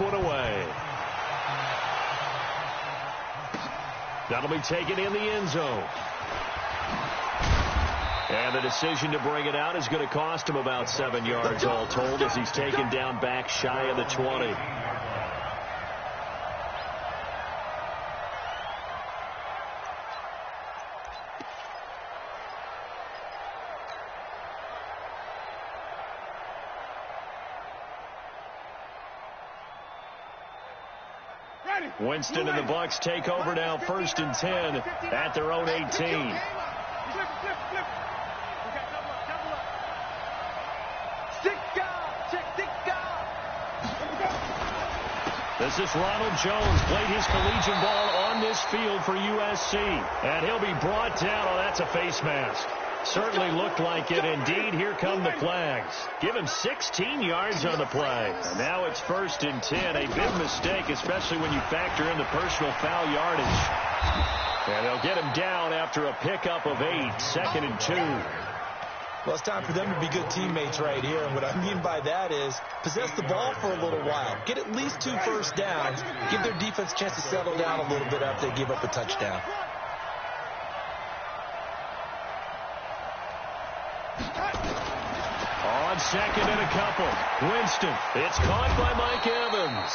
one away. That'll be taken in the end zone. And the decision to bring it out is going to cost him about 7 yards all told as he's taken down back shy of the 20. Winston and the Bucs take over now, 1st and 10 at their own 18. This is Ronald Jones, played his collegiate ball on this field for USC. And he'll be brought down. Oh, that's a face mask. Certainly looked like it. Indeed, here come the flags. Give him 16 yards on the play. And now it's 1st and 10. A big mistake, especially when you factor in the personal foul yardage. And they'll get him down after a pickup of 8, 2nd and 2. Well, it's time for them to be good teammates right here. And what I mean by that is possess the ball for a little while. Get at least 2 first downs. Give their defense a chance to settle down a little bit after they give up a touchdown. On 2nd and a couple. Winston. It's caught by Mike Evans.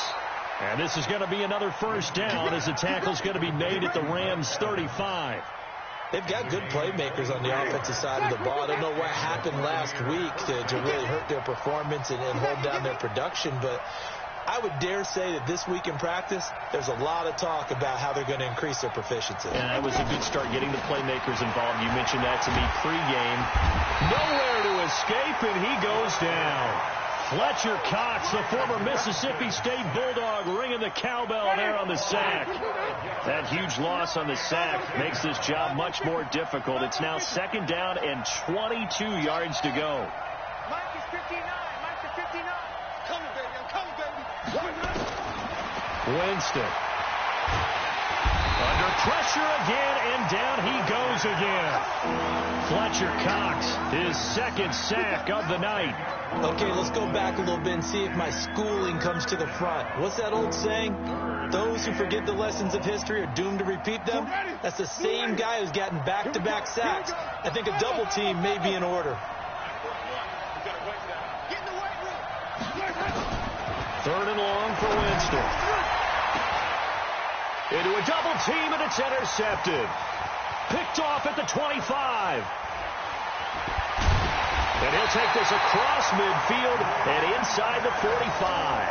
And this is going to be another first down as the tackle's going to be made at the Rams' 35. They've got good playmakers on the offensive side of the ball. I don't know what happened last week to really hurt their performance and hold down their production, but I would dare say that this week in practice, there's a lot of talk about how they're going to increase their proficiency. And that was a good start, getting the playmakers involved. You mentioned that to me pregame. Nowhere to escape, and he goes down. Fletcher Cox, the former Mississippi State Bulldog, ringing the cowbell there on the sack. That huge loss on the sack makes this job much more difficult. It's now 2nd down and 22 yards to go. Mike is 59. Mike is 59. Coming, baby. I'm coming, baby. Winston. Under pressure again, and down he goes again. Fletcher Cox, his 2nd sack of the night. Okay, let's go back a little bit and see if my schooling comes to the front. What's that old saying? Those who forget the lessons of history are doomed to repeat them. That's the same guy who's gotten back-to-back sacks. I think a double team may be in order. 3rd and long for Winston. Into a double team, and it's intercepted. Picked off at the 25. And he'll take this across midfield and inside the 45.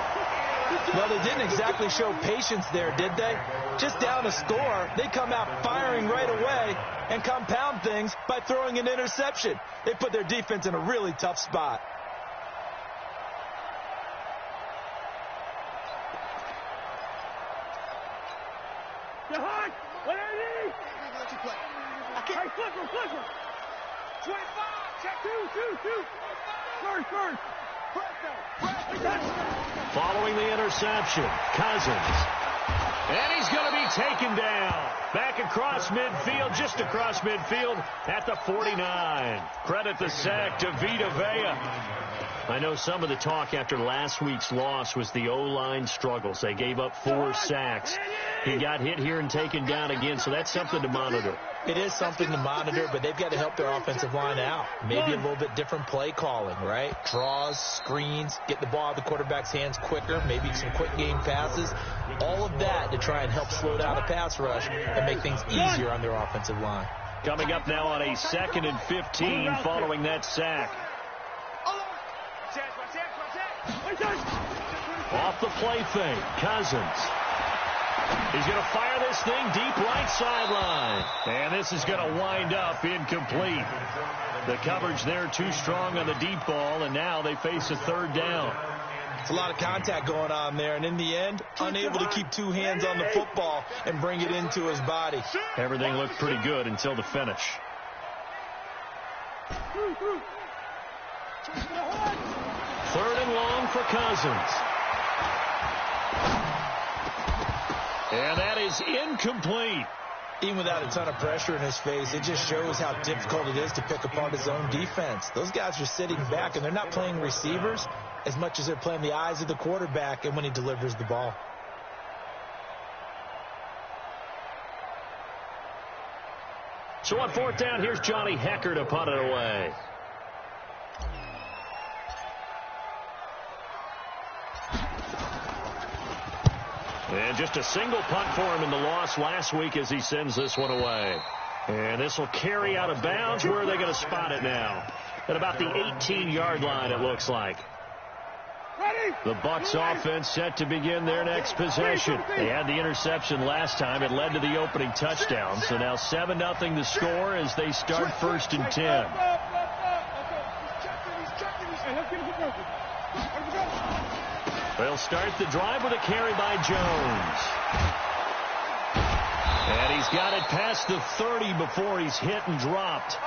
Well, they didn't exactly show patience there, did they? Just down a score, they come out firing right away and compound things by throwing an interception. They put their defense in a really tough spot. Flipper. 25. Check. Two. First. Following the interception, Cousins. And he's going to be taken down. Back across midfield, just across midfield at the 49. Credit the sack to Vita Vea. I know some of the talk after last week's loss was the O-line struggles. They gave up 4 sacks. He got hit here and taken down again, so that's something to monitor. It is something to monitor, but they've got to help their offensive line out. Maybe a little bit different play calling, right? Draws, screens, get the ball out of the quarterback's hands quicker, maybe some quick game passes. All of that to try and help slow down a pass rush and make things easier on their offensive line. Coming up now on a 2nd and 15 following that sack. Off the play fake, Cousins. He's going to fire this thing deep right sideline. And this is going to wind up incomplete. The coverage there too strong on the deep ball, and now they face a 3rd down. It's a lot of contact going on there, and in the end, unable to keep 2 hands on the football and bring it into his body. Everything looked pretty good until the finish. 3rd and long for Cousins. And that is incomplete. Even without a ton of pressure in his face, it just shows how difficult it is to pick apart his own defense. Those guys are sitting back, and they're not playing receivers. as much as they're playing the eyes of the quarterback and when he delivers the ball. So on fourth down, here's Johnny Hecker to punt it away. And just a single punt for him in the loss last week as he sends this one away. And this will carry out of bounds. Where are they going to spot it now? At about the 18-yard line, it looks like. The Bucs offense set to begin their next possession. They had the interception last time. It led to the opening touchdown. So now 7-0 the score as they start 1st and 10. They'll start the drive with a carry by Jones. And he's got it past the 30 before he's hit and dropped.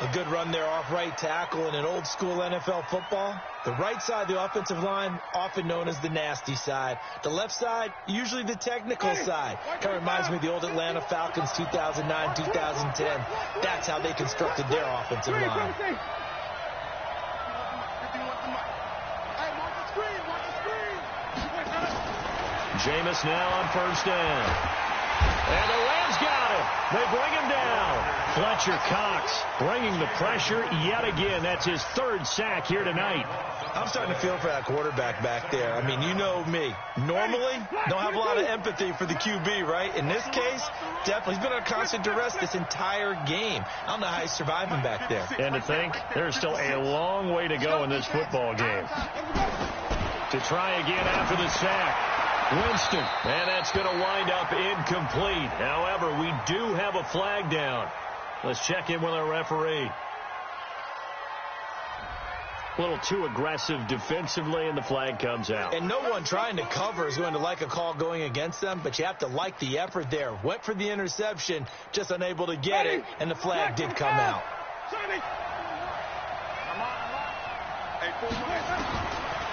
A good run there off right tackle in an old school NFL football. The right side of the offensive line, often known as the nasty side. The left side, usually the technical side. Kind of reminds me of the old Atlanta Falcons 2009, 2010. That's how they constructed their offensive line. Jameis now on 1st down. And the Rams got him. They bring him down. Fletcher Cox bringing the pressure yet again. That's his 3rd sack here tonight. I'm starting to feel for that quarterback back there. I mean, you know me. Normally, don't have a lot of empathy for the QB, right? In this case, definitely. He's been on constant duress this entire game. I don't know how he's surviving back there. And to think, there's still a long way to go in this football game. To try again after the sack. Winston, and that's going to wind up incomplete. However, we do have a flag down. Let's check in with our referee. A little too aggressive defensively, and the flag comes out. And no one trying to cover is going to like a call going against them, but you have to like the effort there. Went for the interception, just unable to get it, and the flag did come out.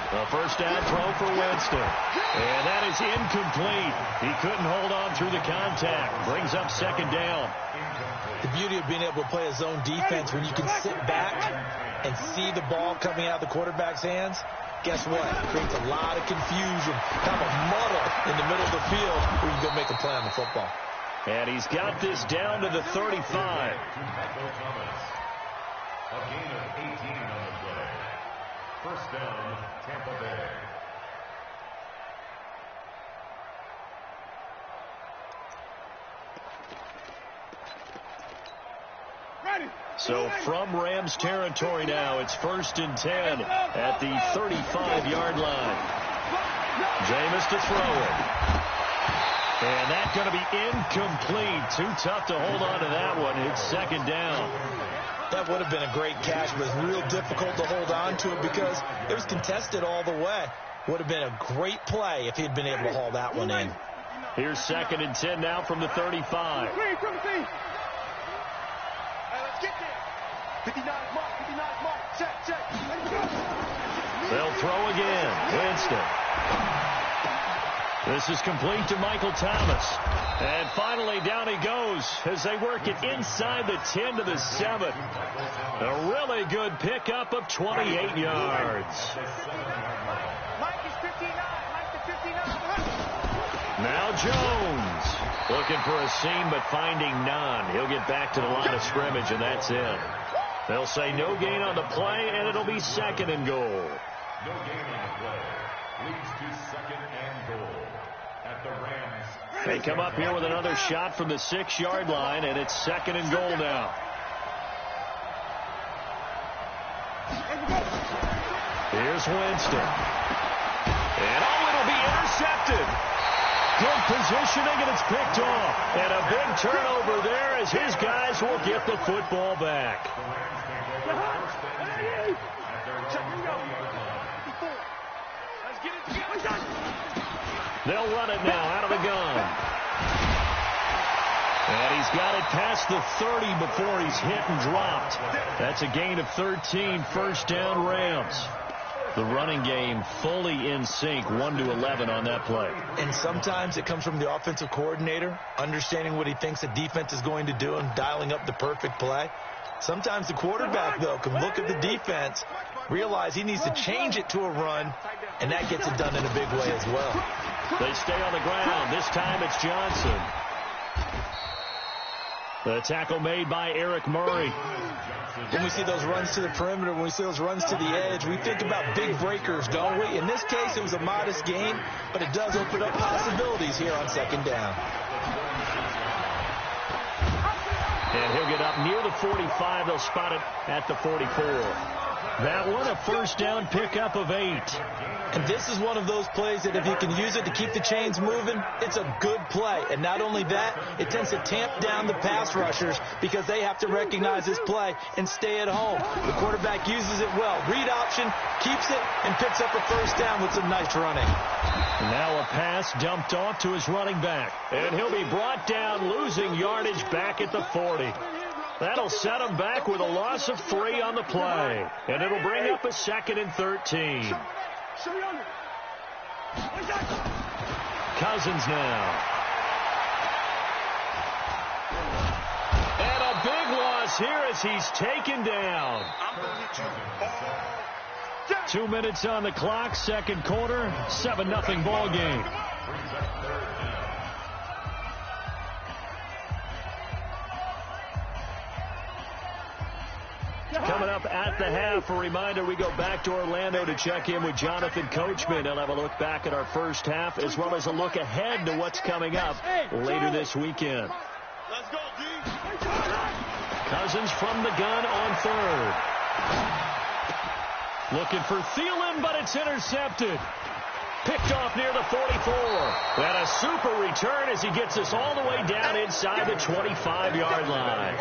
A 1st down throw for Winston. And that is incomplete. He couldn't hold on through the contact. Brings up 2nd down. The beauty of being able to play a zone defense when you can sit back and see the ball coming out of the quarterback's hands, guess what? It creates a lot of confusion, kind of a muddle in the middle of the field where you can go make a play on the football. And he's got this down to the 35. A gain of 18 on the play. 1st down, Tampa Bay. So from Rams territory now, it's 1st and 10 at the 35-yard line. Jameis to throw it. And that's going to be incomplete. Too tough to hold on to that one. It's 2nd down. That would have been a great catch, but it's real difficult to hold on to it because it was contested all the way. Would have been a great play if he'd been able to haul that one in. Here's 2nd and 10 now from the 35. They'll throw again. Winston. This is complete to Michael Thomas. And finally down he goes as they work it inside the 10 to the 7. A really good pickup of 28 yards. Now Jones looking for a seam but finding none. He'll get back to the line of scrimmage and that's it. They'll say no gain on the play and it'll be 2nd and goal. No gain on the play. Leads to 2nd and goal at the Rams. They come up here with another shot from the 6-yard line, and it's 2nd and goal now. Here's Winston. And it'll be intercepted. Good positioning, and it's picked off. And a big turnover there as his guys will get the football back. They'll run it now out of the gun. And he's got it past the 30 before he's hit and dropped. That's a gain of 13, 1st down Rams. The running game fully in sync, 1-11 on that play. And sometimes it comes from the offensive coordinator, understanding what he thinks the defense is going to do and dialing up the perfect play. Sometimes the quarterback, though, can look at the defense, realize he needs to change it to a run, and that gets it done in a big way as well. They stay on the ground. This time it's Johnson. The tackle made by Eric Murray. When we see those runs to the perimeter, when we see those runs to the edge, we think about big breakers, don't we? In this case, it was a modest gain, but it does open up possibilities here on second down. And he'll get up near the 45. They'll spot it at the 44. That one, a first down pickup of 8. And this is one of those plays that if you can use it to keep the chains moving, it's a good play. And not only that, it tends to tamp down the pass rushers because they have to recognize this play and stay at home. The quarterback uses it well. Read option, keeps it, and picks up a first down with some nice running. Now a pass dumped off to his running back. And he'll be brought down, losing yardage back at the 40. That'll set him back with a loss of 3 on the play. And it'll bring up a 2nd and 13. Cousins now. And a big loss here as he's taken down. 2 minutes on the clock, second quarter, 7-0 ball game. Coming up at the half, a reminder, we go back to Orlando to check in with Jonathan Coachman. He'll have a look back at our first half as well as a look ahead to what's coming up later this weekend. Let's go, D. Cousins from the gun on third. Looking for Thielen, but it's intercepted. Picked off near the 44. And a super return as he gets us all the way down inside the 25-yard line.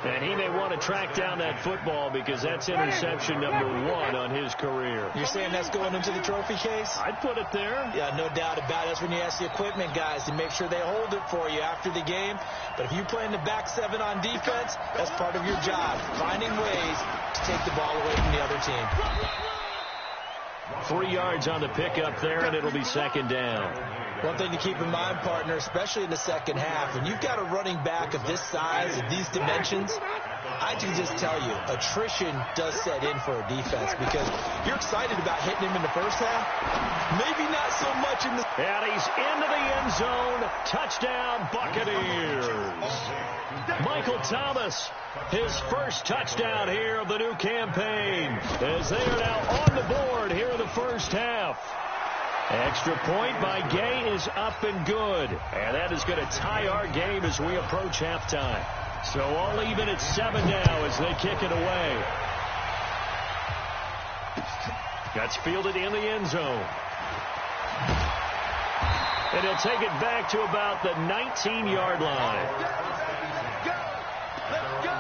And he may want to track down that football because that's interception number 1 on his career. You're saying that's going into the trophy case? I'd put it there. Yeah, no doubt about it. That's when you ask the equipment guys to make sure they hold it for you after the game. But if you play in the back 7 on defense, that's part of your job, finding ways to take the ball away from the other team. 3 yards on the pickup there, and it'll be second down. One thing to keep in mind, partner, especially in the second half, when you've got a running back of this size, of these dimensions, I can just tell you, attrition does set in for a defense because you're excited about hitting him in the first half. Maybe not so much in the... And he's into the end zone. Touchdown, Buccaneers. Michael Thomas, his first touchdown here of the new campaign, as they are now on the board here in the first half. Extra point by Gay is up and good. And that is going to tie our game as we approach halftime. So all even at 7 now as they kick it away. That's fielded in the end zone. And he'll take it back to about the 19-yard line. Let's go.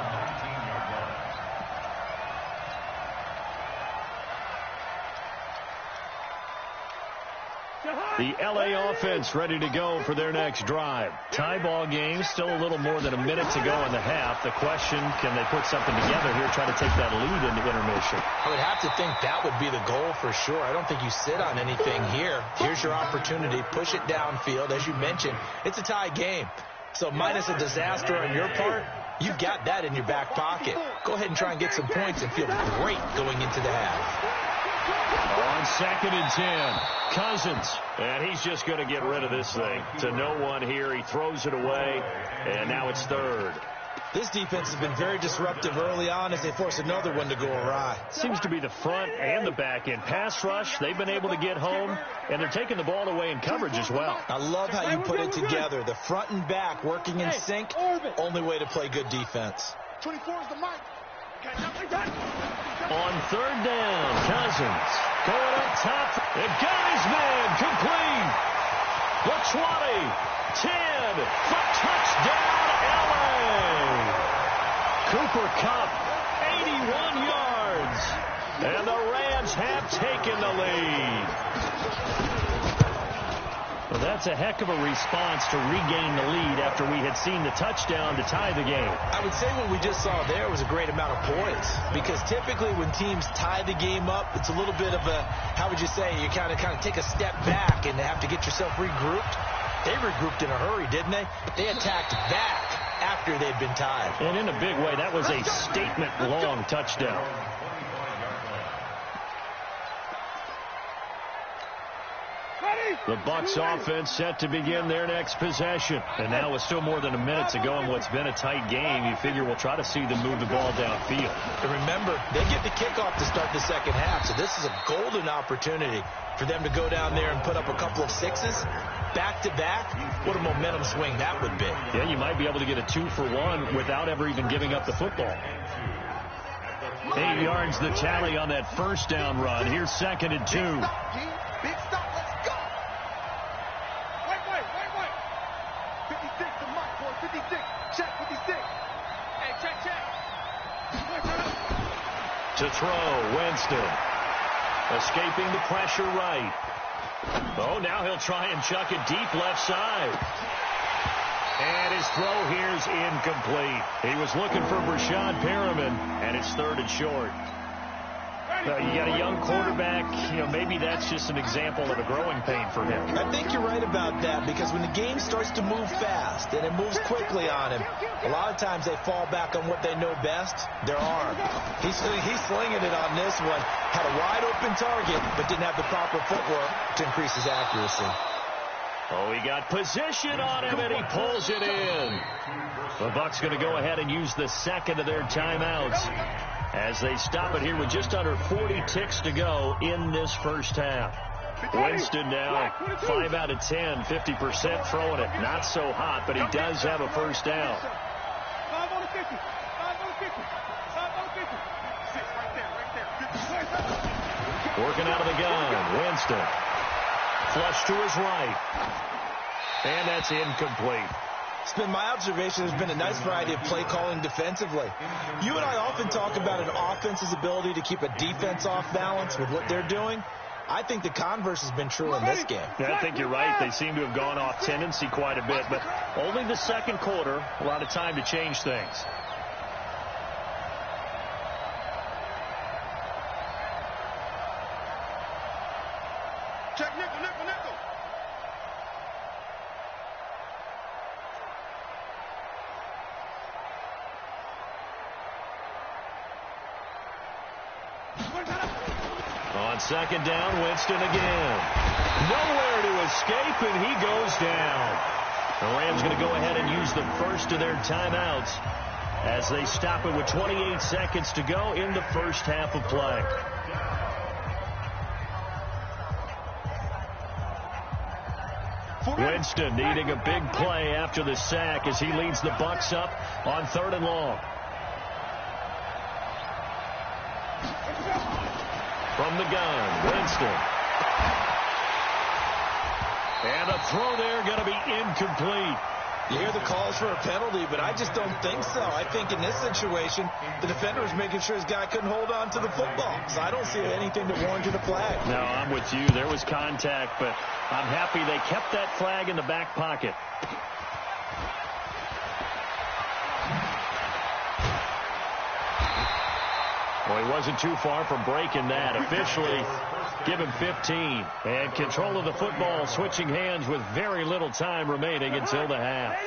The LA offense ready to go for their next drive. Tie ball game, still a little more than a minute to go in the half. The question, can they put something together here, try to take that lead into intermission? I would have to think that would be the goal for sure. I don't think you sit on anything here. Here's your opportunity. Push it downfield. As you mentioned, it's a tie game. So minus a disaster on your part, you've got that in your back pocket. Go ahead and try and get some points and feel great going into the half. On 2nd and 10, Cousins. And he's just going to get rid of this thing. To no one here. He throws it away. And now it's third. This defense has been very disruptive early on as they force another one to go awry. Seems to be the front and the back end. Pass rush, they've been able to get home. And they're taking the ball away in coverage as well. I love how you put it together. The front and back working in sync. Only way to play good defense. 24 is the mark. On third down, Cousins going up top. And got his man complete. The 20, 10, for touchdown, LA. Cooper Kupp, 81 yards. And the Rams have taken the lead. Well, that's a heck of a response to regain the lead after we had seen the touchdown to tie the game. I would say what we just saw there was a great amount of poise because typically when teams tie the game up, it's a little bit of a, how would you say, you kind of take a step back and have to get yourself regrouped. They regrouped in a hurry, didn't they? They attacked back after they'd been tied. And in a big way, that was a statement-long touchdown. The Bucs offense set to begin their next possession. And now with still more than a minute to go in what's been a tight game, you figure we'll try to see them move the ball downfield. And remember, they get the kickoff to start the second half, so this is a golden opportunity for them to go down there and put up a couple of sixes back-to-back. What a momentum swing that would be. Yeah, you might be able to get a 2-for-1 without ever even giving up the football. 8 yards the tally on that first down run. Here's 2nd and 2. Big stop, let's go. Wait. 56 to Mike, boy, 56. Check 56. Hey, check. To throw, Winston. Escaping the pressure right. Oh, now he'll try and chuck it deep left side. And his throw here's incomplete. He was looking for Brashad Perriman, and it's 3rd and short. You got a young quarterback, maybe that's just an example of a growing pain for him. I think you're right about that, because when the game starts to move fast and it moves quickly on him, a lot of times they fall back on what they know best, their arm. He's slinging it on this one. Had a wide open target, but didn't have the proper footwork to increase his accuracy. Oh, he got position on him, and he pulls it in. The Bucs going to go ahead and use the second of their timeouts as they stop it here with just under 40 ticks to go in this first half. Winston now 5 out of 10, 50% throwing it. Not so hot, but he does have a first down. 5 on the 50. 5 on the 50. 5 on the 50. 6 right there. Working out of the gun, Winston. Flush to his right. And that's incomplete. It's been my observation there's been a nice variety of play calling defensively. You and I often talk about an offense's ability to keep a defense off balance with what they're doing. I think the converse has been true in this game. Yeah, I think you're right. They seem to have gone off tendency quite a bit, but only the second quarter, a lot of time to change things. Check nickel. On second down, Winston again. Nowhere to escape, and he goes down. The Rams going to go ahead and use the first of their timeouts as they stop it with 28 seconds to go in the first half of play. Winston needing a big play after the sack as he leads the Bucs up on 3rd and long. From the gun, Winston. And a throw there going to be incomplete. You hear the calls for a penalty, but I just don't think so. I think in this situation, the defender was making sure his guy couldn't hold on to the football. So I don't see anything that warranted a flag. No, I'm with you. There was contact, but I'm happy they kept that flag in the back pocket. Well, he wasn't too far from breaking that. Officially, give him 15. And control of the football, switching hands with very little time remaining until the half.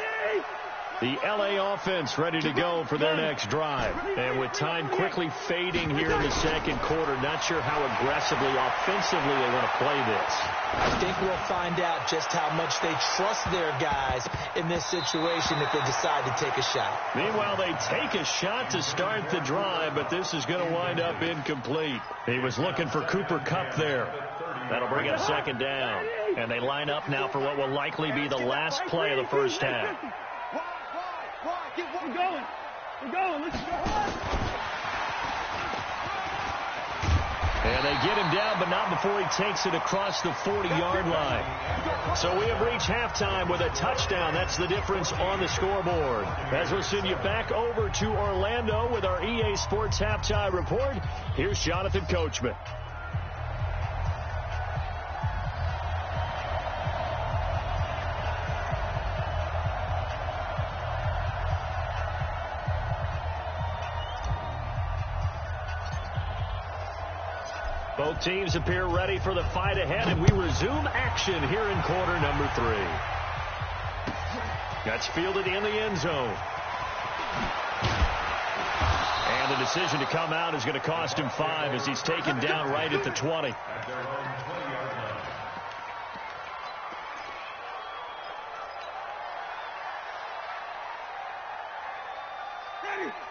The L.A. offense ready to go for their next drive. And with time quickly fading here in the second quarter, not sure how aggressively, offensively they want to play this. I think we'll find out just how much they trust their guys in this situation if they decide to take a shot. Meanwhile, they take a shot to start the drive, but this is going to wind up incomplete. He was looking for Cooper Kupp there. That'll bring up second down. And they line up now for what will likely be the last play of the first half. We're going. Let's go. And they get him down, but not before he takes it across the 40-yard line. So we have reached halftime with a touchdown. That's the difference on the scoreboard. As we'll send you back over to Orlando with our EA Sports Halftime Report, here's Jonathan Coachman. Both teams appear ready for the fight ahead, and we resume action here in quarter number 3. That's fielded in the end zone. And the decision to come out is going to cost him 5 as he's taken down right at the 20. At their own 20-yard line.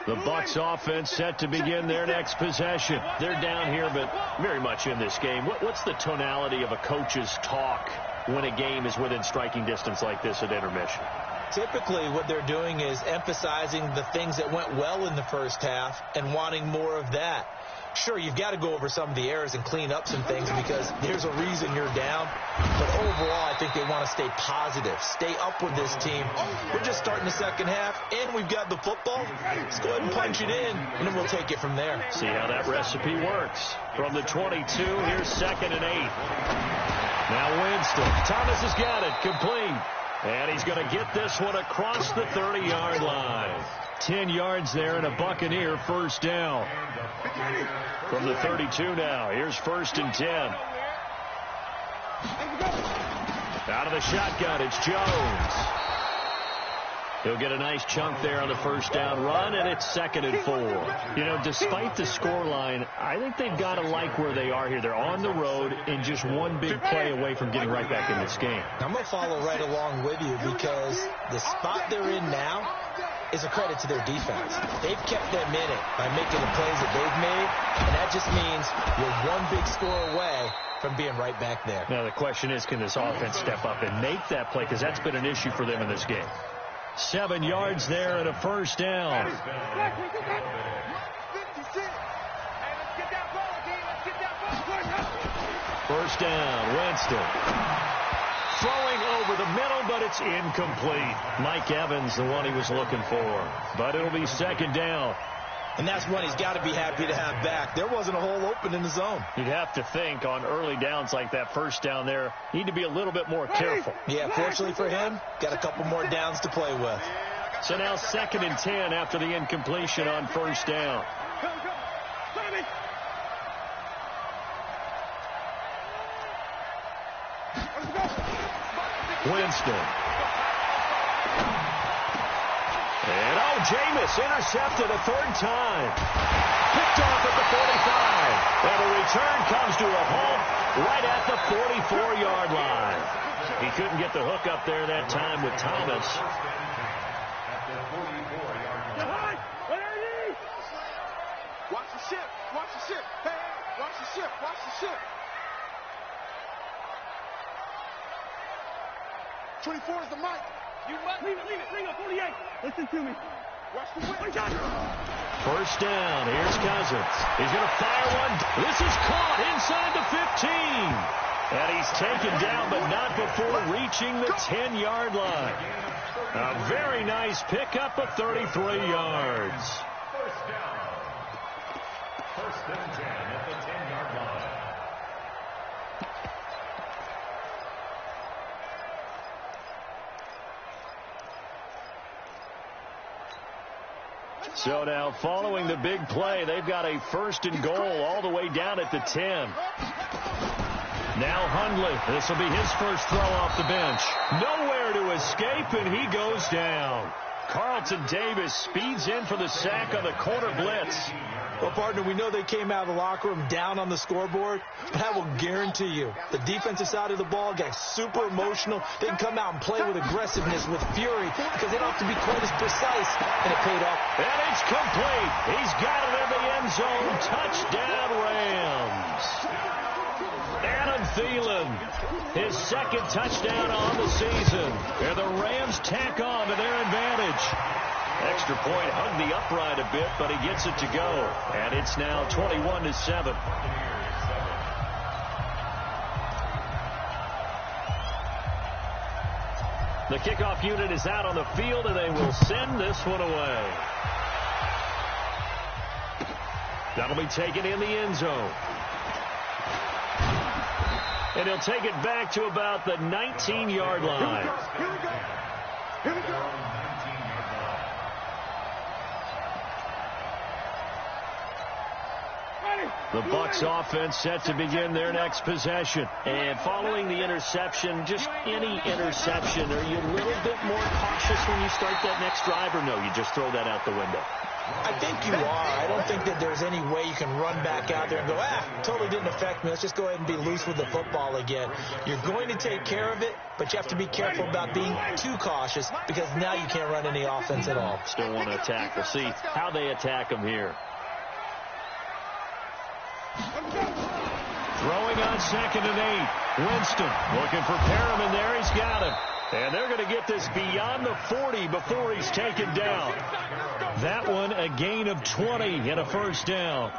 The Bucs offense set to begin their next possession. They're down here, but very much in this game. What's the tonality of a coach's talk when a game is within striking distance like this at intermission? Typically, what they're doing is emphasizing the things that went well in the first half and wanting more of that. Sure, you've got to go over some of the errors and clean up some things because there's a reason you're down. But overall, I think they want to stay positive, stay up with this team. We're just starting the second half, and we've got the football. Let's go ahead and punch it in, and then we'll take it from there. See how that recipe works. From the 22, here's 2nd and 8. Now Winston. Thomas has got it, complete. And he's going to get this one across the 30-yard line. 10 yards there and a Buccaneer first down. From the 32 now, here's 1st and 10. Out of the shotgun, it's Jones. He'll get a nice chunk there on the first down run, and it's 2nd and 4. You know, despite the scoreline, I think they've got to like where they are here. They're on the road and just one big play away from getting right back in this game. I'm going to follow right along with you because the spot they're in now is a credit to their defense. They've kept them in it by making the plays that they've made, and that just means you're one big score away from being right back there. Now the question is, can this offense step up and make that play? Because that's been an issue for them in this game. 7 yards there and a first down. First down, Winston. Throwing over the middle, but it's incomplete. Mike Evans, the one he was looking for. But it'll be 2nd down. And that's one he's got to be happy to have back. There wasn't a hole open in the zone. You'd have to think on early downs like that first down there, need to be a little bit more careful. Yeah, fortunately for him, got a couple more downs to play with. So now 2nd and 10 after the incompletion on first down. Winston. And Jameis intercepted a 3rd time. Picked off at the 45. And the return comes to a halt right at the 44-yard line. He couldn't get the hook up there that time with Thomas. Watch the ship. Watch the ship. Hey, watch the ship. Watch the ship. 24 is the mic. You must leave it. Bring up 48. Listen to me. Watch the wind. First down. Here's Cousins. He's going to fire one. This is caught inside the 15. And he's taken down, but not before reaching the 10-yard line. A very nice pickup of 33 yards. First down. 1st and 10 at the 10-yard line. So now following the big play, they've got a 1st and goal all the way down at the 10. Now Hundley. This will be his first throw off the bench. Nowhere to escape, and he goes down. Carlton Davis speeds in for the sack on the corner blitz. Well, partner, we know they came out of the locker room down on the scoreboard, but I will guarantee you the defensive side of the ball got super emotional. They can come out and play with aggressiveness, with fury, because they don't have to be quite as precise, and it paid off. And it's complete. He's got it in the end zone. Touchdown, Rams. Adam Thielen, his 2nd touchdown on the season. And the Rams tack on to their advantage. Extra point hugged the upright a bit, but he gets it to go. And it's now 21-7. The kickoff unit is out on the field, and they will send this one away. That'll be taken in the end zone. And he'll take it back to about the 19-yard line. Here we go. Here we go. Ready. The Bucs offense set to begin their next possession. And following the interception, just any interception, are you a little bit more cautious when you start that next drive, or no, you just throw that out the window? I think you are. I don't think that there's any way you can run back out there and go, totally didn't affect me. Let's just go ahead and be loose with the football again. You're going to take care of it, but you have to be careful about being too cautious because now you can't run any offense at all. Still want to attack. We'll see how they attack them here. Throwing on 2nd and 8. Winston looking for Perriman there. He's got him. And they're going to get this beyond the 40 before he's taken down. That one a gain of 20 and a first down.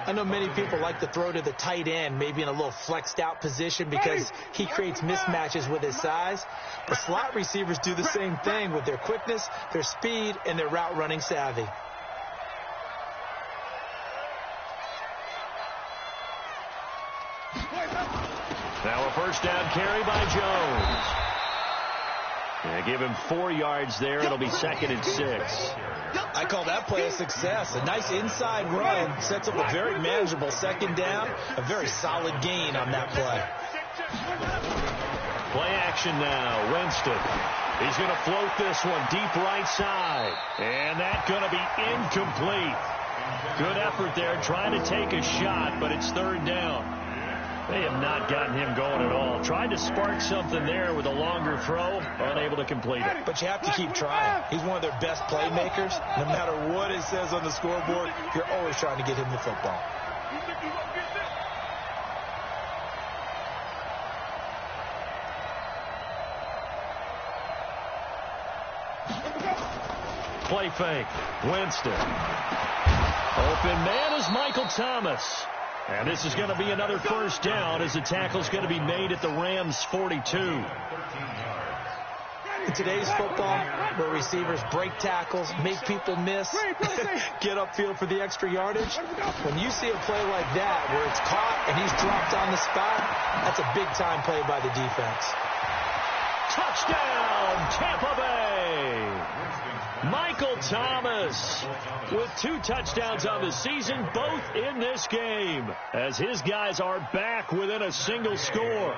I know many people like to throw to the tight end, maybe in a little flexed out position because he creates mismatches with his size. The slot receivers do the same thing with their quickness, their speed, and their route running savvy. Now a first down carry by Jones. Yeah, give him 4 yards there. It'll be 2nd and 6. I call that play a success. A nice inside run sets up a very manageable 2nd down. A very solid gain on that play. Play action now. Winston. He's going to float this one deep right side. And that's going to be incomplete. Good effort there trying to take a shot, but it's 3rd down. They have not gotten him going at all. Tried to spark something there with a longer throw, unable to complete it. But you have to keep trying. He's one of their best playmakers. No matter what it says on the scoreboard, you're always trying to get him the football. Play fake. Winston. Open man is Michael Thomas. And this is going to be another first down as the tackle's going to be made at the Rams' 42. In today's football, where receivers break tackles, make people miss, get upfield for the extra yardage, when you see a play like that where it's caught and he's dropped on the spot, that's a big-time play by the defense. Touchdown, Tampa Bay! Michael Thomas with 2 touchdowns on the season, both in this game, as his guys are back within a single score.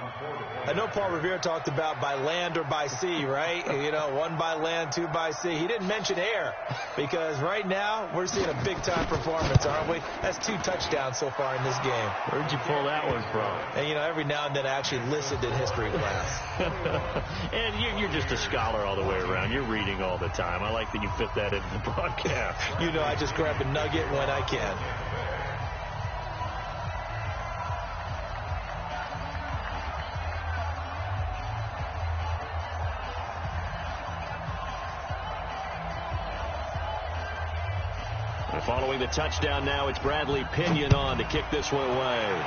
I know Paul Revere talked about by land or by sea, right? You know, 1 by land, 2 by sea. He didn't mention air because right now we're seeing a big-time performance, aren't we? That's 2 touchdowns so far in this game. Where'd you pull that one from? And, you know, every now and then I actually listened in history class. And you're just a scholar all the way around. You're reading all the time. I like that you fit that into the broadcast. You know, I just grab a nugget when I can. And following the touchdown now, it's Bradley Pinion on to kick this one away.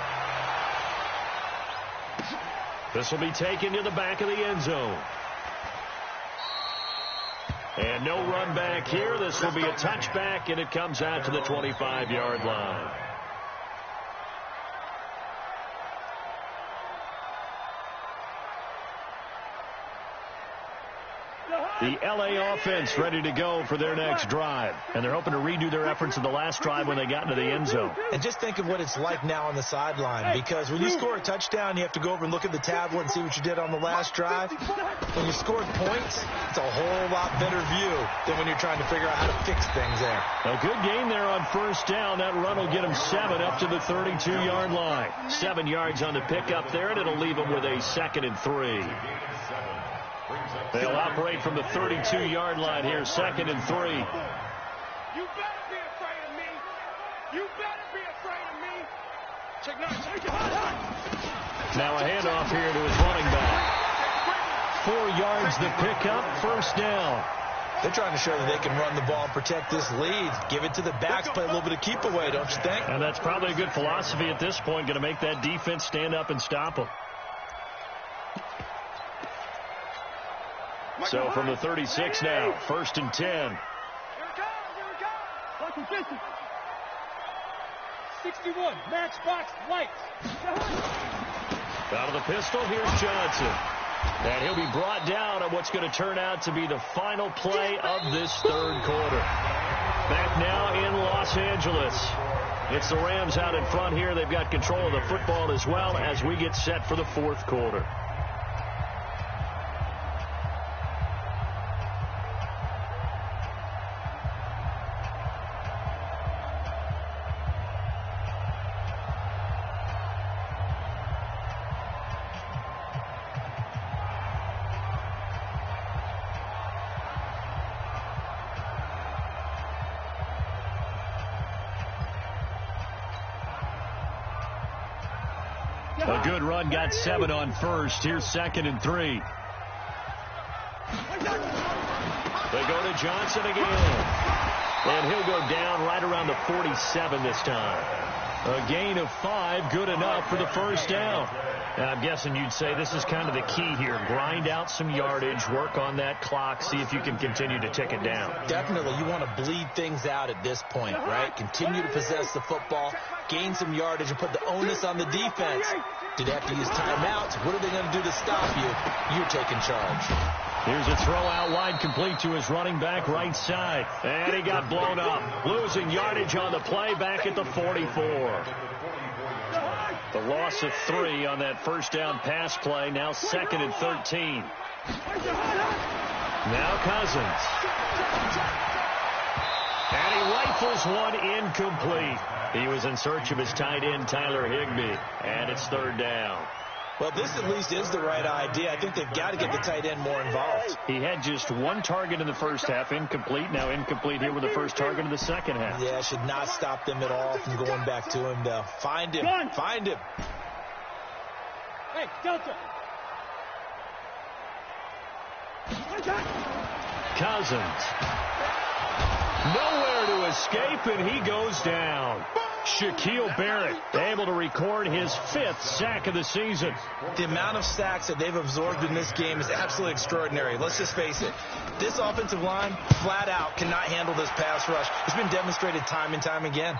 This will be taken to the back of the end zone. And no run back here. This will be a touchback, and it comes out to the 25-yard line. The L.A. offense ready to go for their next drive. And they're hoping to redo their efforts in the last drive when they got into the end zone. And just think of what it's like now on the sideline. Because when you score a touchdown, you have to go over and look at the tablet and see what you did on the last drive. When you scored points, it's a whole lot better view than when you're trying to figure out how to fix things there. A good gain there on first down. That run will get them 7 up to the 32-yard line. 7 yards on the pickup there, and it'll leave them with a 2nd and 3. They'll operate from the 32-yard line here, 2nd and 3. You better be afraid of me. You better be afraid of me. Check 9. Now a handoff here to his running back. 4 yards the pickup, first down. They're trying to show that they can run the ball and protect this lead. Give it to the backs, play a little bit of keep away, don't you think? And that's probably a good philosophy at this point, going to make that defense stand up and stop them. So from the 36 now, 1st and 10. Here it comes. Here it comes. 61. Max box. Lights. Out of the pistol, here's Johnson. And he'll be brought down on what's going to turn out to be the final play of this 3rd quarter. Back now in Los Angeles. It's the Rams out in front here. They've got control of the football as well as we get set for the fourth quarter. A good run, got 7 on first. Here's 2nd and 3. They go to Johnson again. And he'll go down right around the 47 this time. A gain of 5, good enough for the first down. And I'm guessing you'd say this is kind of the key here. Grind out some yardage, work on that clock, see if you can continue to tick it down. Definitely. You want to bleed things out at this point, right? Continue to possess the football, gain some yardage, and put the onus on the defense. Did they have to use timeouts? What are they going to do to stop you? You're taking charge. Here's a throw out wide, complete to his running back right side. And he got blown up. Losing yardage on the play back at the 44. The loss of 3 on that first down pass play. Now 2nd and 13. Now Cousins. And he rifles one incomplete. He was in search of his tight end, Tyler Higbee. And it's 3rd down. Well, this at least is the right idea. I think they've got to get the tight end more involved. He had just 1 target in the first half, incomplete. Now incomplete here with the first target of the second half. Yeah, should not stop them at all from going back to him, though. Find him. Find him. Hey, Delta. Cousins. Nowhere to escape, and he goes down. Shaquille Barrett able to record his 5th sack of the season. The amount of sacks that they've absorbed in this game is absolutely extraordinary. Let's just face it. This offensive line, flat out, cannot handle this pass rush. It's been demonstrated time and time again.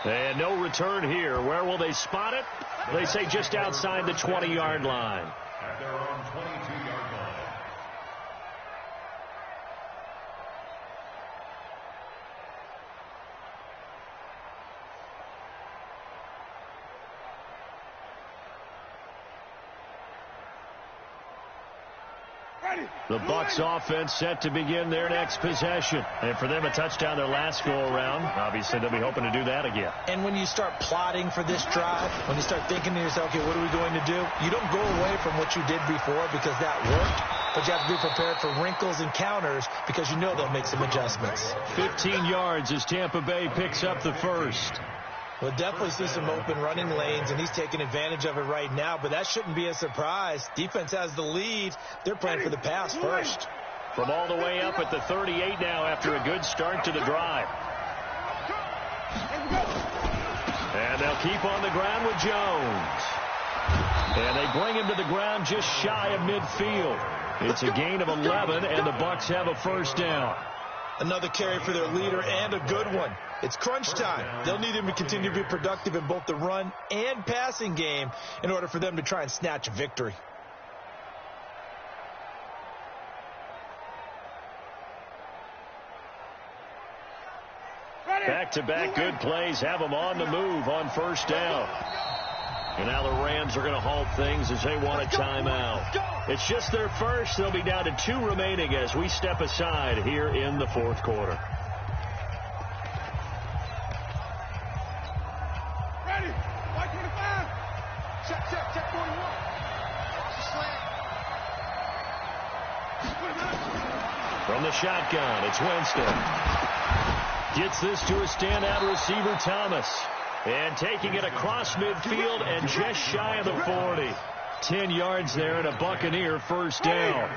And no return here. Where will they spot it? They say just outside the 20-yard line. At their own 22-yard line. The Bucs offense set to begin their next possession. And for them, a touchdown their last go-around. Obviously, they'll be hoping to do that again. And when you start plotting for this drive, when you start thinking to yourself, okay, what are we going to do? You don't go away from what you did before because that worked. But you have to be prepared for wrinkles and counters because you know they'll make some adjustments. 15 yards as Tampa Bay picks up the first. We'll definitely see some open running lanes, and he's taking advantage of it right now, but that shouldn't be a surprise. Defense has the lead. They're playing for the pass first. From all the way up at the 38 now after a good start to the drive. And they'll keep on the ground with Jones. And they bring him to the ground just shy of midfield. It's a gain of 11, and the Bucs have a first down. Another carry for their leader, and a good one. It's crunch time. They'll need him to continue to be productive in both the run and passing game in order for them to try and snatch a victory. Back-to-back good plays have them on the move on first down. And now the Rams are going to halt things as they want a timeout. It's just their first. They'll be down to 2 remaining as we step aside here in the fourth quarter. Ready. White 25. Check 41. From the shotgun, it's Winston. Gets this to a standout receiver, Thomas. And taking it across midfield and just shy of the 40. 10 yards there and a Buccaneer first down.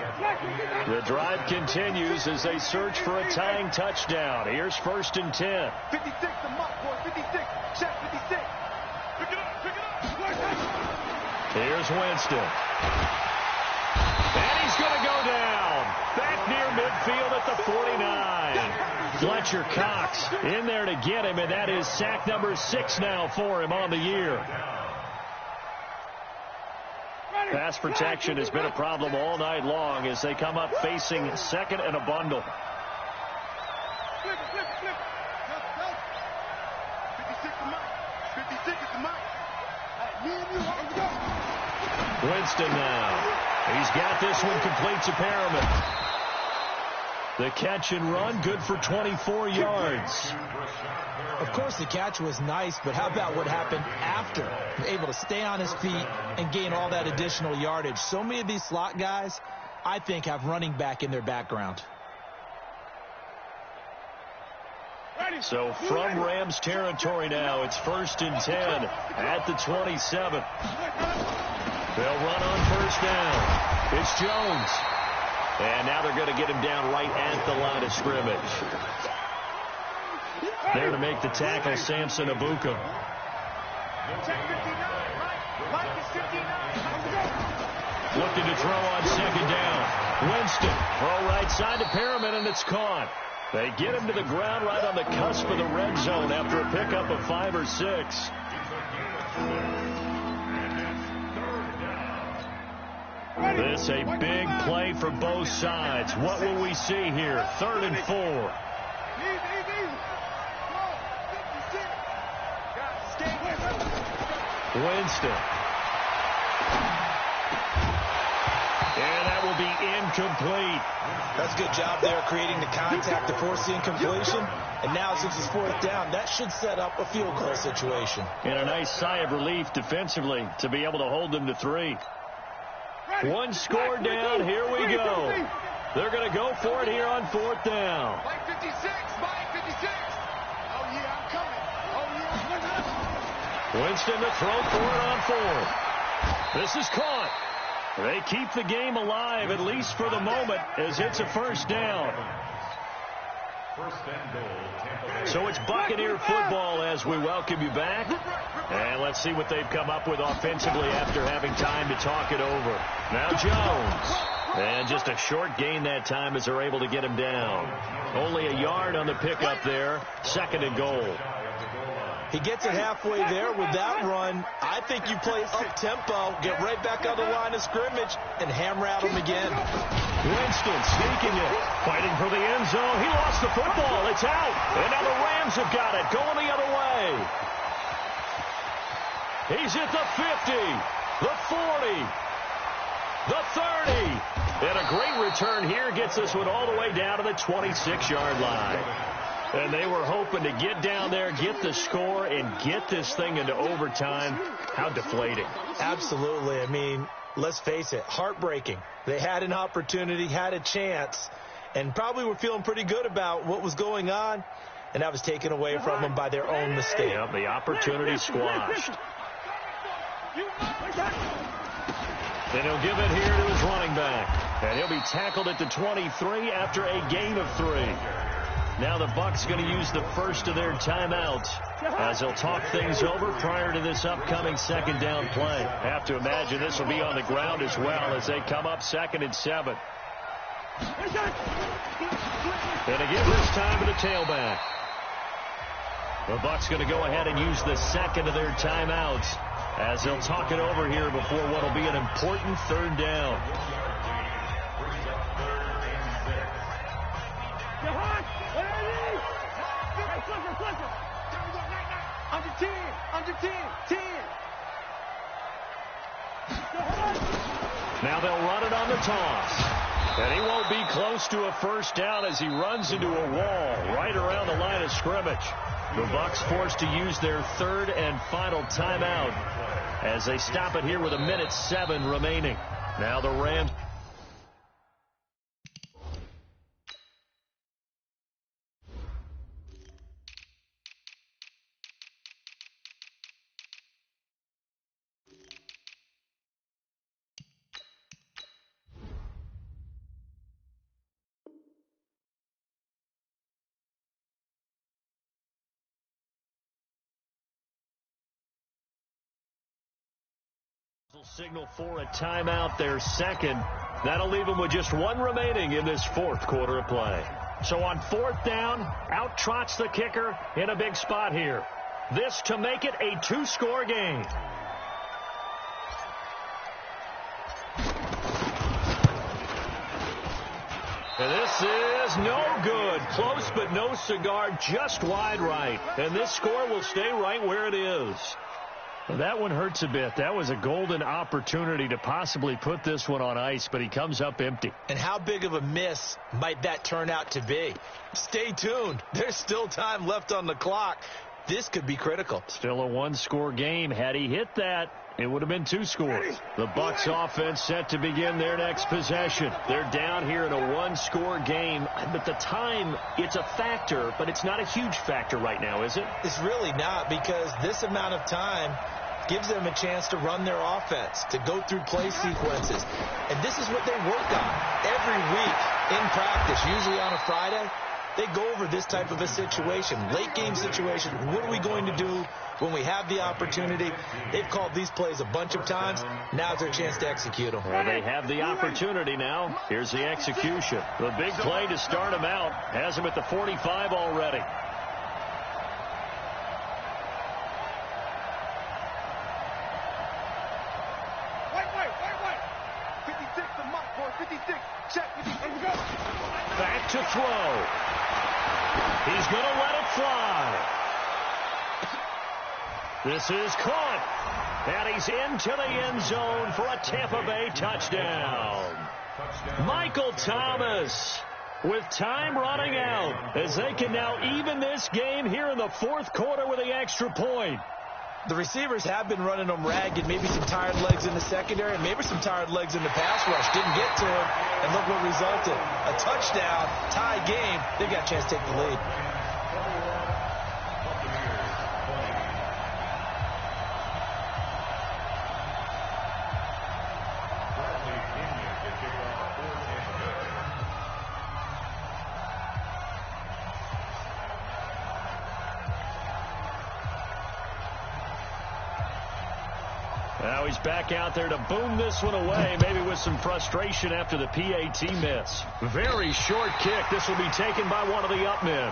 The drive continues as they search for a tying touchdown. Here's 1st and 10. 56, the mark, boy. 56. Check 56. Pick it up. Here's Winston. And he's going to go down. Back near midfield at the 49. Fletcher Cox in there to get him, and that is sack number 6 now for him on the year. Pass protection has been a problem all night long as they come up facing 2nd and a bundle. Flip. 56 to Mike. Winston now. He's got this one complete to Perriman. The catch and run, good for 24 yards. Of course, the catch was nice, but how about what happened after? Able to stay on his feet and gain all that additional yardage. So many of these slot guys, I think, have running back in their background. So from Rams territory now, it's 1st and 10 at the 27. They'll run on 1st down. It's Jones. And now they're going to get him down right at the line of scrimmage. There to make the tackle, Samson Abuka. Looking to throw on 2nd down. Winston, throw right side to Perriman, and it's caught. They get him to the ground right on the cusp of the red zone after a pickup of 5 or 6. This a big play for both sides. What will we see here? 3rd and 4. Winston. And that will be incomplete. That's a good job there creating the contact to force the incompletion. And now since it's 4th down, that should set up a field goal situation. And a nice sigh of relief defensively to be able to hold them to 3. One score down. Here we go. They're going to go for it here on 4th down. Mike 56. Mike 56. Oh, yeah, I'm coming. Oh, yeah. Winston to throw for it on 4th. This is caught. They keep the game alive, at least for the moment, as it's a 1st down. So it's Buccaneer football as we welcome you back. And let's see what they've come up with offensively after having time to talk it over. Now Jones. And just a short gain that time as they're able to get him down. Only a yard on the pickup there. 2nd and goal. He gets it halfway there with that run. I think you play up-tempo, get right back on the line of scrimmage, and hammer at him again. Winston sneaking it, fighting for the end zone. He lost the football. It's out. And now the Rams have got it, going the other way. He's at the 50, the 40, the 30. And a great return here gets this one all the way down to the 26-yard line. And they were hoping to get down there, get the score, and get this thing into overtime. How deflating. Absolutely. I mean, let's face it, heartbreaking. They had an opportunity, had a chance, and probably were feeling pretty good about what was going on, and that was taken away from them by their own mistake. Yep, the opportunity squashed. And he'll give it here to his running back. And he'll be tackled at the 23 after a gain of 3. Now the Bucs going to use the first of their timeouts as they'll talk things over prior to this upcoming 2nd down play. Have to imagine this will be on the ground as well as they come up 2nd and 7. And again this time to the tailback. The Bucs going to go ahead and use the 2nd of their timeouts as they'll talk it over here before what will be an important 3rd down. Under 10, under 10, 10. Now they'll run it on the toss. And he won't be close to a 1st down as he runs into a wall right around the line of scrimmage. The Bucs forced to use their 3rd and final timeout as they stop it here with 1:07 remaining. Now the Rams. Signal for a timeout, their 2nd. That'll leave them with just 1 remaining in this 4th quarter of play. So on 4th down, out trots the kicker in a big spot here. This to make it a 2-score game. And this is no good. Close but no cigar, just wide right. And this score will stay right where it is. Well, that one hurts a bit. That was a golden opportunity to possibly put this one on ice, but he comes up empty. And how big of a miss might that turn out to be? Stay tuned. There's still time left on the clock. This could be critical. Still a one-score game. Had he hit that, it would have been 2 scores. The Bucks offense set to begin their next possession. They're down here in a one-score game, but the time, it's a factor, but it's not a huge factor right now, is it? It's really not, because this amount of time gives them a chance to run their offense, to go through play sequences. And this is what they work on every week in practice, usually on a Friday. They go over this type of a situation, late game situation. What are we going to do when we have the opportunity? They've called these plays a bunch of times. Now's their chance to execute them. Well, they have the opportunity now. Here's the execution. The big play to start him out. Has him at the 45 already. Wait. 56 to Mike, boy. 56. Check. 56. Here we go. Back to throw. He's going to let it fly. This is caught. And he's into the end zone for a Tampa Bay touchdown. Michael Thomas with time running out as they can now even this game here in the fourth quarter with the extra point. The receivers have been running them ragged, maybe some tired legs in the secondary, maybe some tired legs in the pass rush. Didn't get to him, and look what resulted. A touchdown, tie game. They've got a chance to take the lead. Now he's back out there to boom this one away, maybe with some frustration after the PAT miss. Very short kick. This will be taken by one of the up men.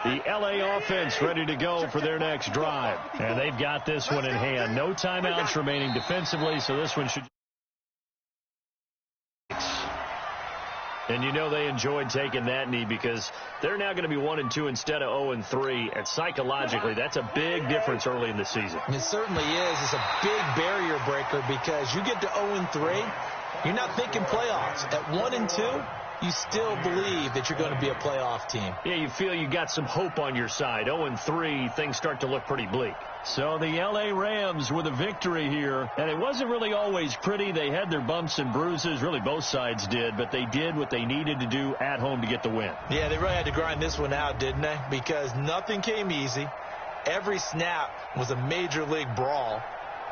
The LA offense ready to go for their next drive. And they've got this one in hand. No timeouts remaining defensively, so this one should... And you know they enjoyed taking that knee because they're now going to be 1-2 instead of 0-3. And psychologically, that's a big difference early in the season. It certainly is. It's a big barrier breaker because you get to 0-3, you're not thinking playoffs. At 1-2, you still believe that you're going to be a playoff team. Yeah, you feel you got some hope on your side. 0-3, things start to look pretty bleak. So the L.A. Rams with a victory here, and it wasn't really always pretty. They had their bumps and bruises, really both sides did, but they did what they needed to do at home to get the win. Yeah, they really had to grind this one out, didn't they? Because nothing came easy. Every snap was a major league brawl.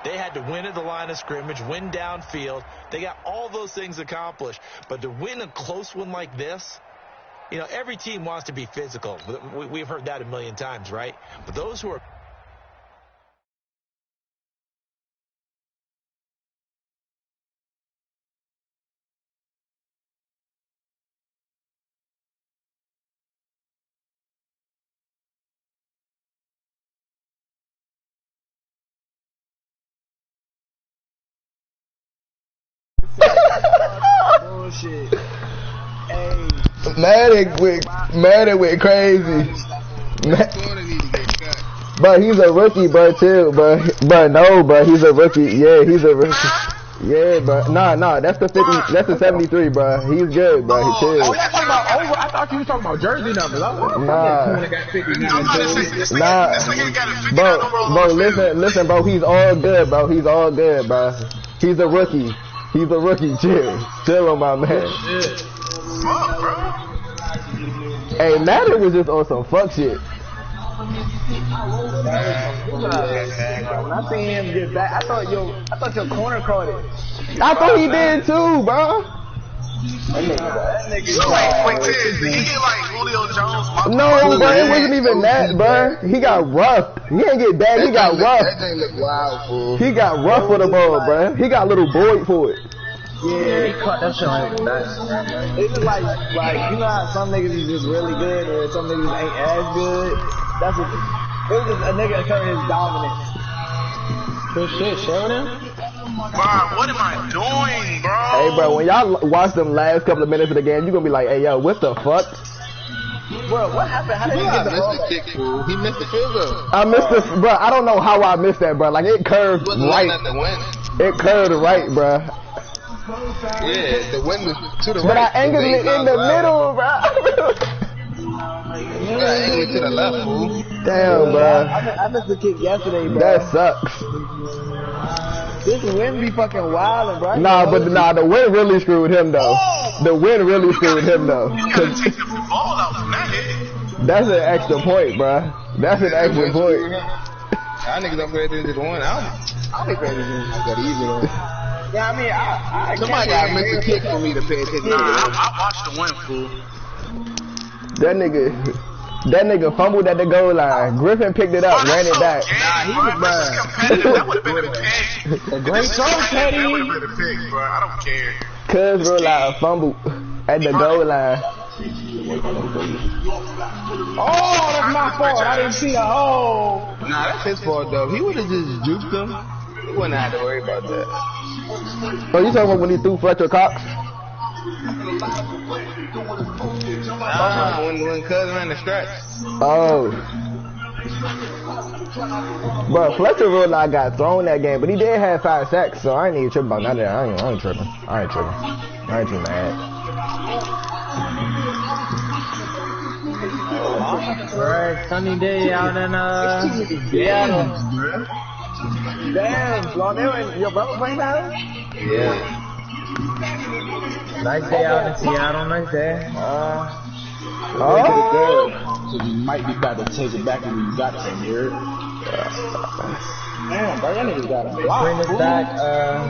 They had to win at the line of scrimmage, win downfield. They got all those things accomplished. But to win a close one like this, you know, every team wants to be physical. We've heard that a million times, right? But those who are... Bullshit. Hey. Madden went crazy. But he's a rookie, bro, too. But no, but he's a rookie. Yeah, he's a rookie. Yeah, but nah, that's the 50. That's the 73, bro. He's good, bro. He chill. Oh, y'all talking about over? I thought you was talking about jersey numbers. Bro, listen, bro. He's all good, bro. He's all good, bro. He's a rookie. He's a rookie. Chill on my man. Hey, Madden was just on some fuck shit. When I seen him get back, I thought your corner caught it. I thought he did too, bro. That nigga Wait, Ted, did he get like Julio Jones? No, bro, it wasn't even that, bro. He got roughed. He didn't get bad, he got roughed. That thing look wild, fool. He got rough with the ball, bro. He got little boy for it. Yeah, he caught that shit like that. It's just like you know how some niggas is just really good or some niggas ain't as good. That's what it was just a nigga showing his dominance. Good shit, Sheridan. Bro, what am I doing, bro? Hey, bro, when y'all watch them last couple of minutes of the game, you gonna be like, hey, yo, what the fuck? Bro, what happened? How did he get the ball? Kick, fool. He missed the field goal. I missed this, bro. I don't know how I missed that, bro. Like, it curved right. It curved right, bro. Yeah, the wind was to the right. But I angled it in the middle, bro. You got angled to the left, fool. Damn, bro. I missed the kick yesterday, bro. That sucks. This wind be fucking wildin', bro. Nah, the wind really screwed him, though. The wind really screwed him, though. You gotta take the ball out from that hit. That's an extra point, bro. That's an extra point. Y'all niggas upgraded to the one. I'll be ready to do that easy, though. Yeah, I mean, I somebody gotta miss a kick for me to pay attention. Nah, I watched the win, fool. That nigga fumbled at the goal line. Griffin picked it up, ran it back. Nah, he was bad. That would have been a pick. A great throw, Teddy. That would have been a pick, bro. I don't care. Cuz rolled out a fumble at the goal line. Oh, that's my fault. I didn't see a hole. Nah, that's his fault, though. He would have just juked him. He wouldn't have to worry about that. Oh, you talking about when he threw Fletcher Cox? Nah, when Cuz ran the stretch. Oh. Bro, Fletcher really got thrown that game, but he did have 5 sacks, so I ain't even tripping about none of that. I ain't tripping. I ain't too mad. Alright, sunny day out in Seattle. Damn, bro, your brother playing now? Yeah. Nice day out in Seattle, nice day. So you might be about to take it back when you got to here. Damn, bro, that nigga got a block. Bring this back,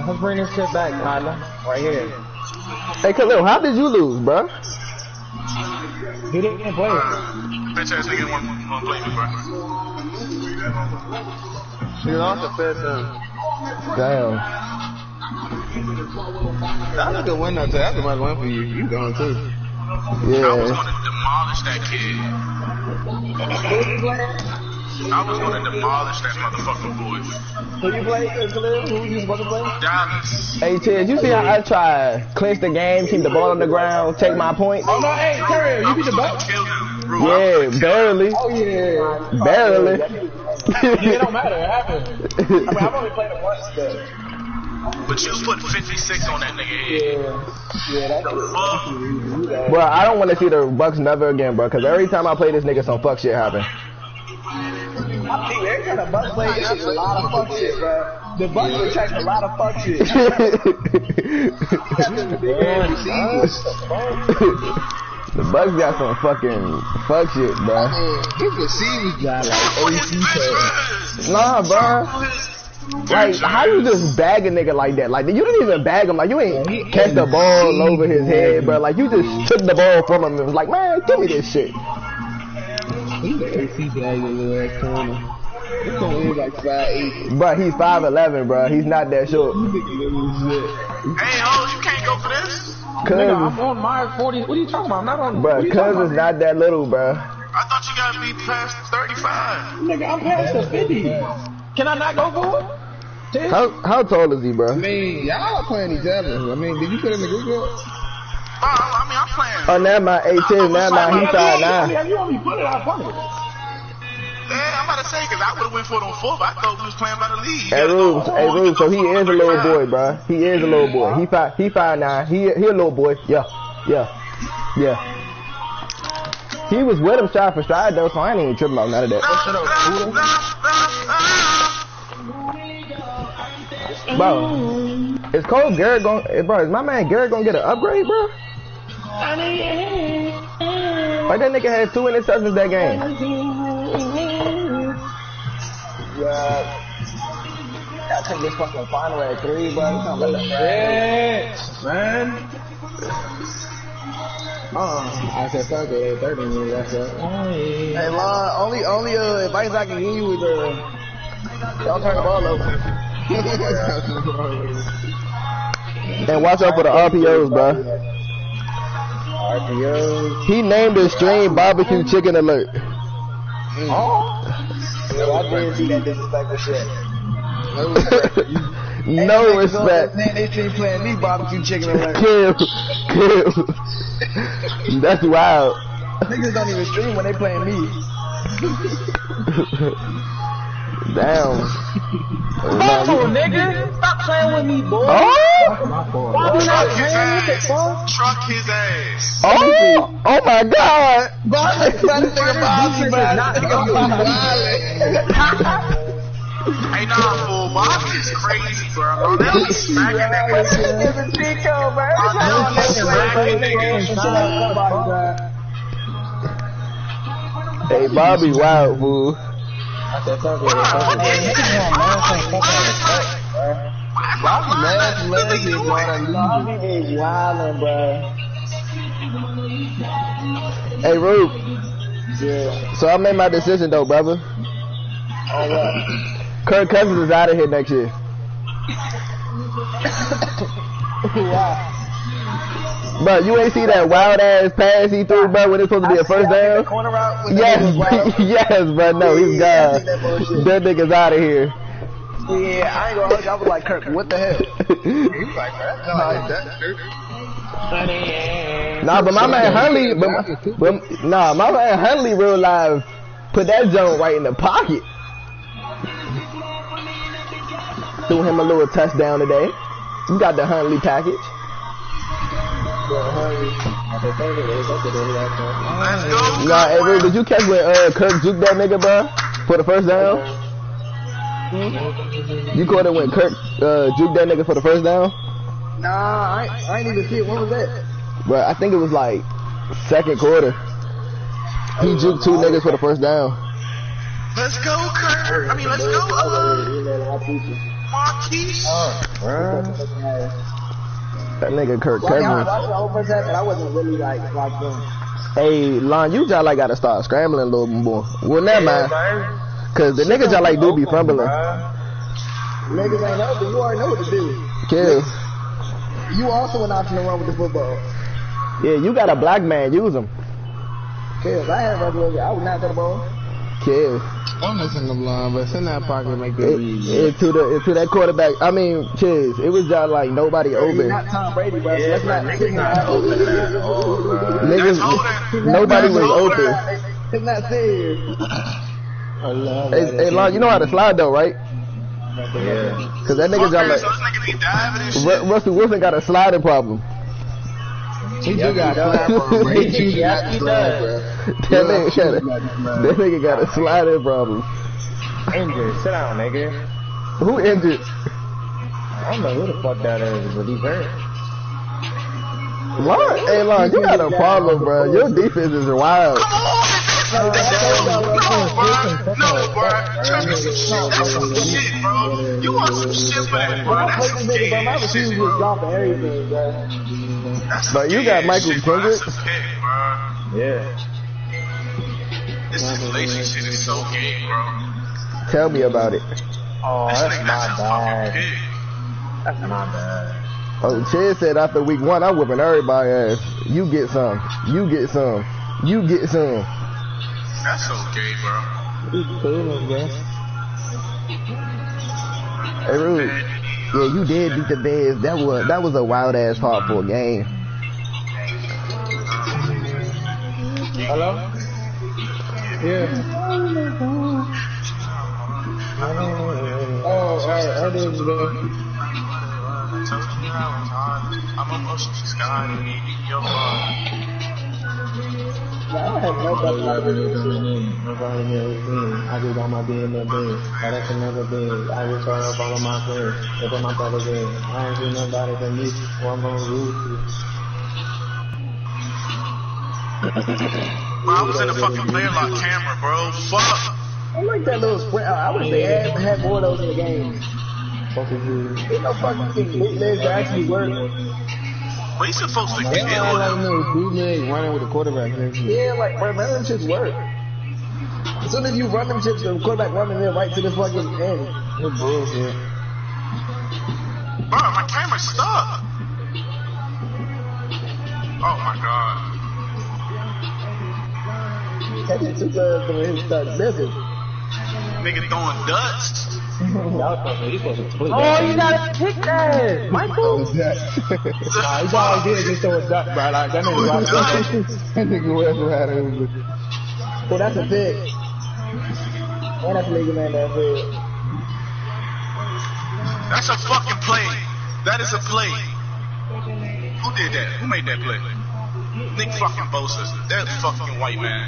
let's bring this shit back, Kyla. Right here. Hey, Khalil, how did you lose, bro? He didn't play. Bitch ass nigga won't play me, bro. He lost the first time. Damn. That was a good win, though. That's a much win for you. You going, too. Yeah. I was gonna demolish that kid. I was gonna demolish that motherfucking boy. Who you play, Khalil? Who you supposed to play? Dallas. Hey, Ted, you see how I try clinch the game, keep the ball on the ground, take my points? Oh, no, hey, Terry, you beat the Bucks? Yeah, barely. Oh, yeah. Barely. It don't matter, it happened. I mean, I've only played it once, though. But you put 56 on that nigga head. Yeah, that's Bro, I don't want to see the Bucks never again, bro, because every time I play this nigga, some fuck shit happen. Every time the Bucks play, it's a lot of fuck shit, bro. The Bucks attract a lot of fuck shit. The Bucks got some fucking fuck shit, bro. His receivers got like AC. Nah, bro. Like, how you just bag a nigga like that? Like, you didn't even bag him. Like, you ain't catch the ball over his head, bro. Like, you just took the ball from him and was like, man, give me this shit. He's an AC bag in the little ass corner. This one is like 5'8". But he's 5'11", bro. He's not that short. Hey, ho, you can't go for this. Nigga, I'm on my 40. What are you talking about? I'm not on. Bro, cuz is not that little, bro. I thought you gotta be past 35. Nigga, I'm past the 50. Can I not go for it? How tall is he, bro? I mean, y'all are playing each other. I mean, did you put in the group yet? I mean, I'm playing. Oh, now my 18, now my he 5'9". You want me to put it out front of it? Yeah, I'm about to say, because I would have went for it on 4th. I thought we was playing by the league. Hey, Rube, so he is a little boy, bro. He is a little boy. He 5'9". He a little boy. Yeah. He was with him stride for stride, though, so I ain't even tripping about none of that. Bro, is Cole Garrett is my man Garrett gonna get an upgrade, bro? Like, that nigga had 2 interceptions that game. Yeah. Gotta take this fucking final at 3, bro. Yeah, man. I said fuck it, 30 minutes, that's it. Hey, Lon, only advice I can give you is don't turn the ball over. And watch out for the RPOs, bro. RPOs. He named his stream Barbecue Chicken Alert. Oh. No, I didn't see that disrespectful shit. No respect. They team playing me barbecue chicken alert. Kill. That's wild. Niggas don't even stream when they playing me. Damn. Oh, nigga. Stop playing with me, boy. Oh! Truck his ass. Oh! Oh my God! Hey, nah, fool. Bobby is crazy, bro. They'll be smacking niggas. Hey, Bobby, wild fool. Hey, Rube. Yeah. So I made my decision though, brother. Oh, what? Kirk Cousins is out of here next year. Wow. Bro, you ain't see that wild ass pass he threw, bro, when it's supposed to be a first down? Yes, yes, bro. No, he's gone. That nigga's out of here. Yeah, I ain't gonna hold you. I was like, Kirk, what the hell? Nah, but my man Huntley, my man Huntley real live put that joint right in the pocket. Threw him a little touchdown today. You got the Huntley package. Let's go. Nah, hey, Rube, did you catch when Kirk juked that nigga, bro, for the first down? You caught it when Kirk juked that nigga for the first down? Nah, I ain't even see it. When was that? Bro, I think it was like second quarter. He juked two niggas for the first down. Let's go, Kurt. I mean, let's go, Marquise. That nigga Kirk Well, I Cousins. watched the whole first half, and I wasn't really like locked in. Hey, Lon, you just like gotta start scrambling a little more. Well, never mind. Cause the niggas just like do be fumbling. Niggas ain't open. You already know what to do. Kill. You also an option to run with the football. Yeah, you got a black man. Use him. Kill. I had regular. I would not throw the ball. Kill. I'm missing the line, but send that pocket make it easy. Into that quarterback. I mean, Chiz, it was just like nobody open. Not Tom Brady, bro. Yeah, Let's not niggas not open at all, bro. Niggas, nobody was open. It's not serious. Hey, Lon, you know how to slide though, right? Yeah. Cause that nigga just like Russell Wilson got a sliding problem. He do got a slide, bro. He got a slide, bro. That nigga got a sliding problem. Injured. Sit down, nigga. Who injured? I don't know who the fuck that is, but he's hurt. Lon, hey Lon, you got a problem, bro. Your defense is wild. No, bro. Tell me some shit. That's some shit, bro. You want some shit for that, bro. That's some shit, bro. But you got Michael Kendrick. Yeah. This simulation shit is so gay, bro. Tell me about it. Oh, that's my bad. That's my bad. Oh, Chad said after week 1, I'm whipping everybody's ass. You get some. You get some. You get some. That's so gay, bro. Hey, Rude. Yeah, you did beat the Bears. That was a wild ass hardcore game. Hello? Yeah. Oh, alright. I didn't know. I'm almost sky and your I have nobody I just got my being in the bed. That's another bed. I just turn up all of my friends. If I'm not bed. I ain't seen nobody than me. Well, I'm gonna lose you. Bro, I was in the fucking player lock camera, bro. Fuck. I like that little sprint. I wish they had more of those in the game. Ain't no fucking thing. Bootlegs actually work. But he's supposed to That's kill all I him. know. Bootleg running with the quarterback. Yeah, like, bro, none of them shits work. As soon as you run them shits, the quarterback running there right to the fucking end. It's bullshit. Bro, my camera's stuck. Oh my god. That shit took his start missing. Nigga throwing dust. You supposed to split Oh, that. you gotta pick that, Michael. Nah, he's all did just throw a duck, bro. Like, that nigga right there. That nigga was right over. Oh, that's a pick. And that's a nigga man that pick. That's a fucking play. That is a play. Who did that? Who made that play? Nick fucking Bosa. That fucking white man.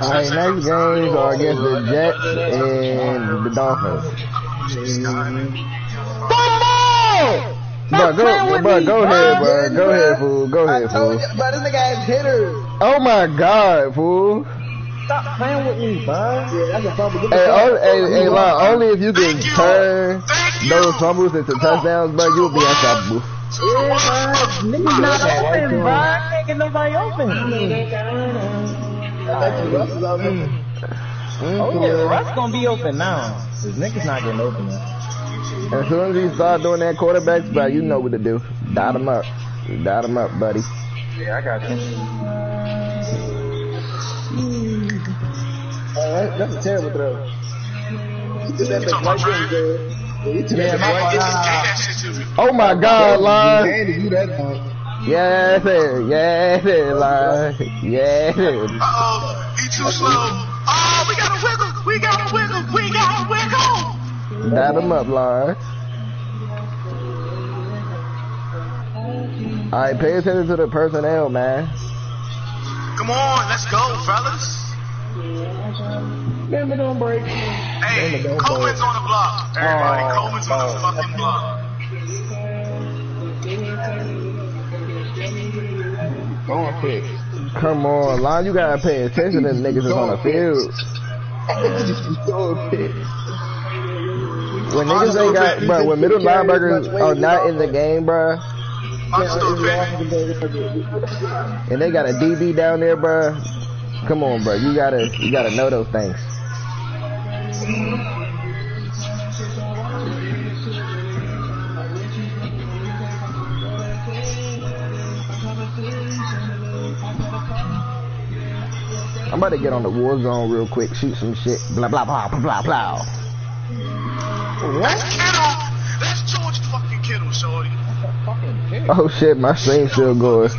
Alright, next games are against the Jets and the Dolphins. Bro, go ahead, bro. Go ahead, fool. Go ahead, fool. But this nigga has hitters. Oh my God, fool. Stop playing with me, bro. Yeah, that's a fumble. Hey, only if you can turn those fumbles into touchdowns, bro, you'll be unstoppable. Yeah, bro. Niggas not open, bro. I can't get nobody open. Oh yeah, Russ gonna be open now. Cause niggas not getting open now. As soon as you start doing that quarterbacks, bro, you know what to do. Dot him up. Dot him up, buddy. Yeah, I got you. That's a terrible throw. You did that back right there, oh my God, Lon. Yes, Lon. Yes. Uh-oh, he too slow. Oh, we gotta wiggle. We gotta wiggle. We gotta wiggle. Dot him up, Lon. Alright, pay attention to the personnel, man. Come on, let's go, fellas. Remember, don't break. Hey, Coleman's on the block. Everybody, Coleman's on the fucking block. Going pick. Come on, Lon, you gotta pay attention to the niggas that's on the field. When niggas ain't got, bro, when middle linebackers are not in the game, bro, and they got a DB down there, bro, come on, bro, you gotta know those things. I'm about to get on the war zone real quick, shoot some shit, blah blah blah blah blah blah. That's Kittle. That's George fucking Kittle, shorty. Oh shit, my stream's still going.